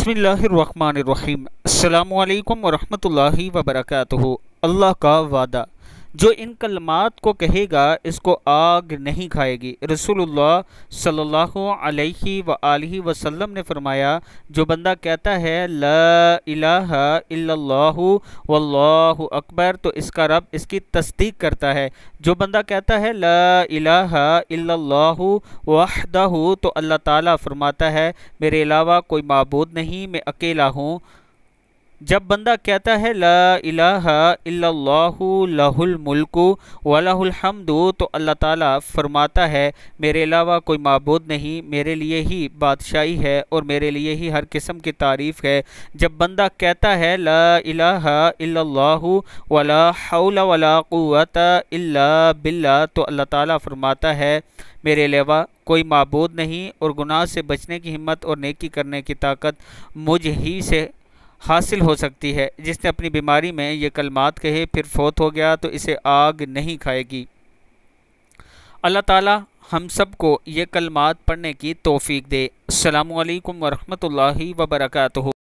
बिस्मिल्लाहिर्रहमानिर्रहीम। अस्सलामु अलैकुम वरहमतुल्लाहि वबरकातुहू। अल्लाह का वादा, जो इन कलमात को कहेगा इसको आग नहीं खाएगी। रसूलुल्लाह सल्लल्लाहु अलैहि वआलिहि वसल्लम ने फरमाया, जो बंदा कहता है ला इलाहा इल्लल्लाहु वल्लाहु अकबर, तो इसका रब इसकी तस्दीक करता है। जो बंदा कहता है ला इलाहा इल्लल्लाहु वहदहु, तो अल्लाह ताला फरमाता है मेरे अलावा कोई माबूद नहीं, मैं अकेला हूँ। जब बंदा कहता है ला इलाहा इल्लल्लाहु लहुल मुल्कु व लहुल हम्दु, तो अल्लाह ताला फरमाता है मेरे अलावा कोई माबूद नहीं, मेरे लिए ही बादशाही है और मेरे लिए ही हर किस्म की तारीफ़ है। जब बंदा कहता है ला इलाहा इल्लल्लाहु वला हौला वला कुव्वता इल्ला बिल्लाह, तो अल्लाह ताला फरमाता है मेरे अलावा कोई माबूद नहीं और गुनाह से बचने की हिम्मत और नेकी करने की ताकत मुझ ही से हासिल हो सकती है। जिसने अपनी बीमारी में ये कलमात कहे फिर फौत हो गया तो इसे आग नहीं खाएगी। अल्लाह ताला हम सब को ये कलमात पढ़ने की तौफीक दे। अस्सलामु अलैकुम वरहमतुल्लाहि वबरकातुहू।